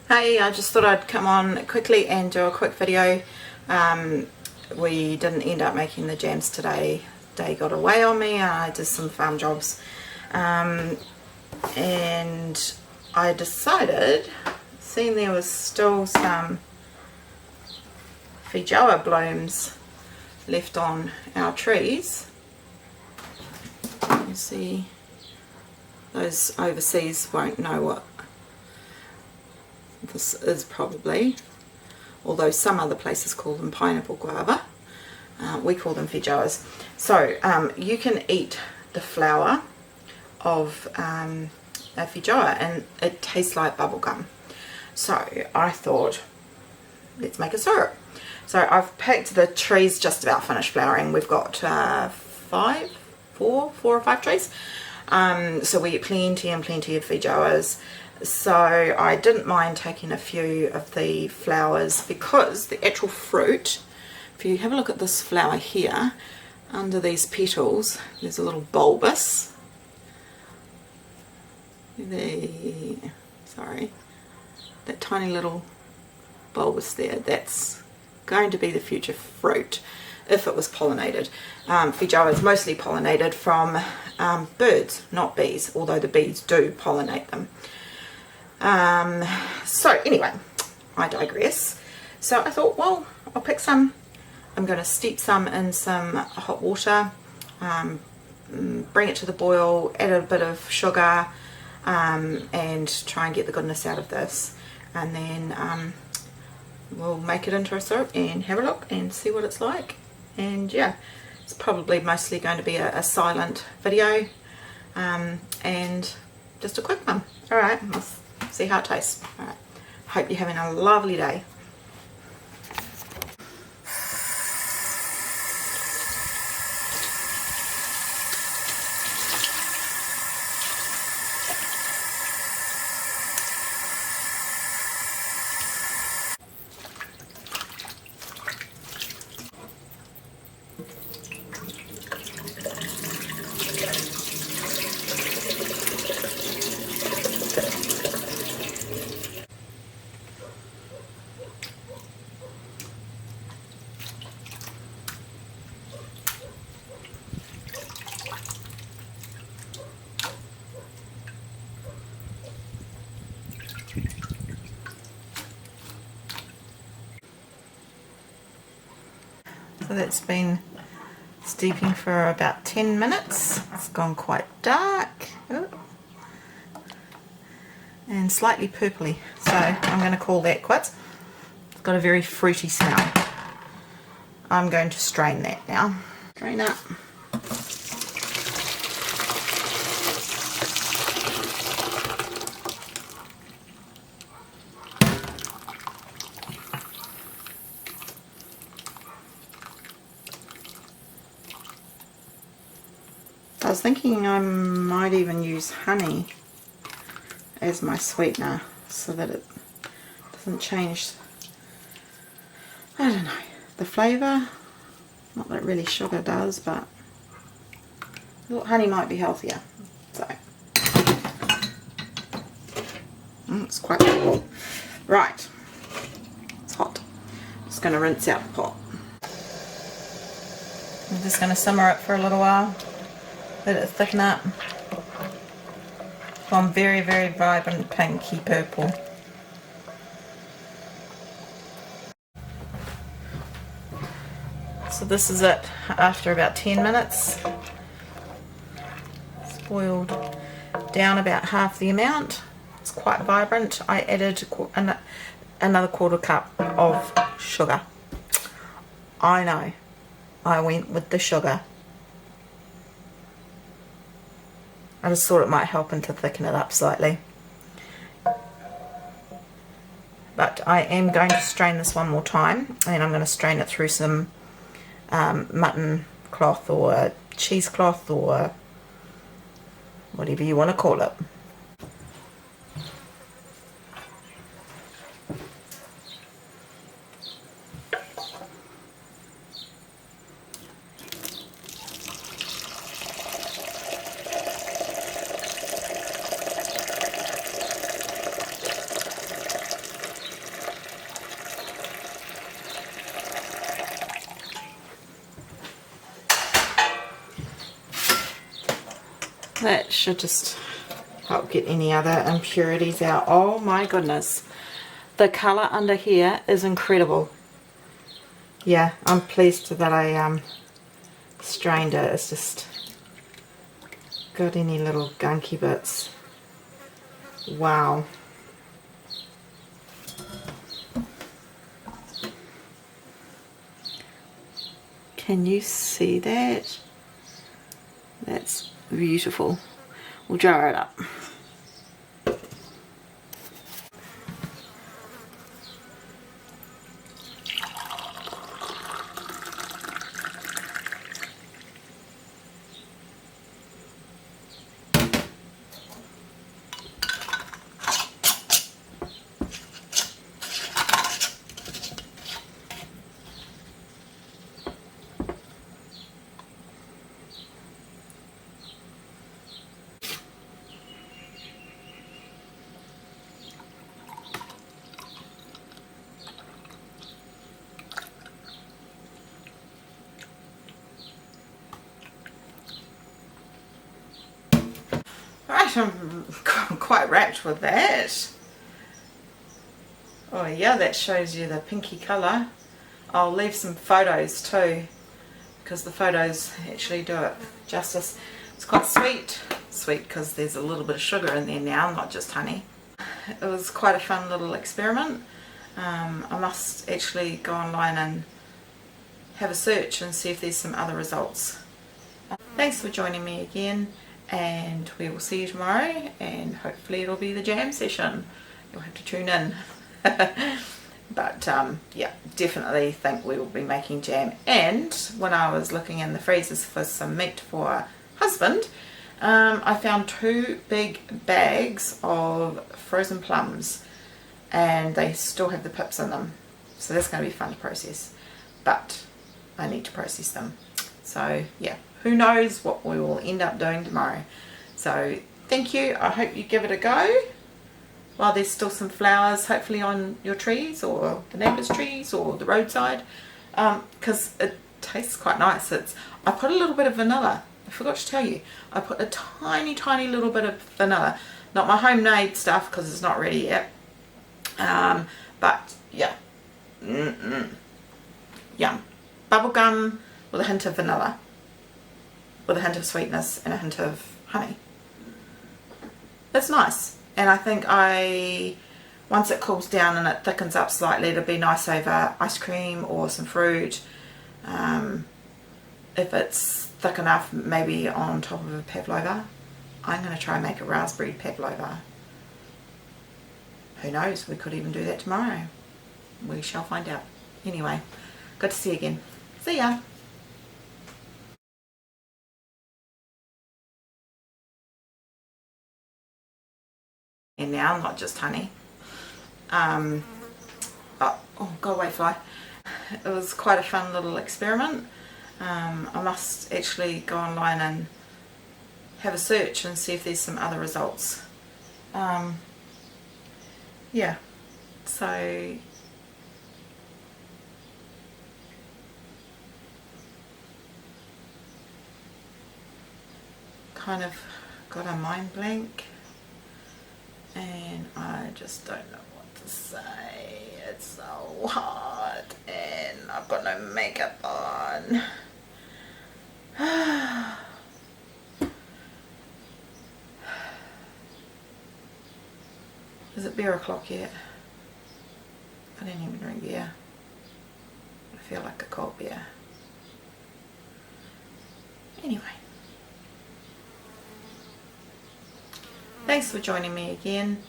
Hey, I just thought I'd come on quickly and do a quick video. We didn't end up making the jams today. Day got away on me. I did some farm jobs. And I decided, seeing there was still some Feijoa blooms left on our trees. You see, those overseas won't know what this is probably, although some other places call them pineapple guava. We call them Feijoas. So you can eat the flour of a Feijoa and it tastes like bubblegum. So I thought, let's make a syrup. So I've picked the trees just about finished flowering. We've got four or five trees. So we get plenty and plenty of Feijoas. So I didn't mind taking a few of the flowers because the actual fruit, if you have a look at this flower here, under these petals, there's a little bulbous. That tiny little bulbous there, that's going to be the future fruit if it was pollinated. Feijoa is mostly pollinated from birds, not bees, although the bees do pollinate them. So anyway, I digress. So I thought, well, I'll pick some. I'm going to steep some in some hot water, bring it to the boil, add a bit of sugar, and try and get the goodness out of this. And then we'll make it into a syrup and have a look and see what it's like. And yeah, it's probably mostly going to be a silent video, and just a quick one. Alright, let's see how it tastes. Alright, hope you're having a lovely day. So that's been steeping for about 10 minutes. It's gone quite dark and slightly purpley. So I'm going to call that quits. It's got a very fruity smell. I'm going to strain that now. Strain up. I was thinking I might even use honey as my sweetener so that it doesn't change, I don't know, the flavour. Not that really sugar does, but I thought honey might be healthier. So it's quite cool. Right, it's hot. Just going to rinse out the pot. I'm just going to simmer it for a little while. Let it thicken up. Gone very, very vibrant pinky purple. So this is it after about 10 minutes. It's boiled down about half the amount. It's quite vibrant. I added another quarter cup of sugar. I know, I went with the sugar. I just thought it might help to thicken it up slightly. But I am going to strain this one more time, and I'm going to strain it through some mutton cloth or cheesecloth or whatever you want to call it. That should just help get any other impurities out. Oh my goodness. The colour under here is incredible. Yeah, I'm pleased that I strained it. It's just got any little gunky bits. Wow. Can you see that? That's beautiful. We'll jar it up. Right, I'm quite wrapped with that. Oh yeah, that shows you the pinky colour. I'll leave some photos too, because the photos actually do it justice. It's quite sweet. Sweet because there's a little bit of sugar in there now, not just honey. It was quite a fun little experiment. I must actually go online and have a search and see if there's some other results. Thanks for joining me again, and we will see you tomorrow, and hopefully it'll be the jam session. You'll have to tune in. But yeah, definitely think we will be making jam. And when I was looking in the freezers for some meat for husband, I found 2 big bags of frozen plums, and they still have the pips in them, so that's going to be fun to process, but I need to process them. So yeah, who knows what we will end up doing tomorrow. So thank you. I hope you give it a go while there's still some flowers hopefully on your trees or the neighbour's trees or the roadside, because it tastes quite nice. I put a little bit of vanilla. I forgot to tell you, I put a tiny little bit of vanilla, not my homemade stuff because it's not ready yet, but yeah, yum. Bubblegum with a hint of vanilla, with a hint of sweetness and a hint of honey. It's nice. And I think once it cools down and it thickens up slightly, it'll be nice over ice cream or some fruit. If it's thick enough, maybe on top of a pavlova. I'm going to try and make a raspberry pavlova. Who knows, we could even do that tomorrow. We shall find out. Anyway, good to see you again. See ya. And now, not just honey. Oh, go away, fly. It was quite a fun little experiment. I must actually go online and have a search and see if there's some other results. Yeah, so kind of got a mind blank. And I just don't know what to say. It's so hot and I've got no makeup on. Is it beer o'clock yet? I didn't even drink beer. I feel like a cold beer. Anyway. Thanks for joining me again.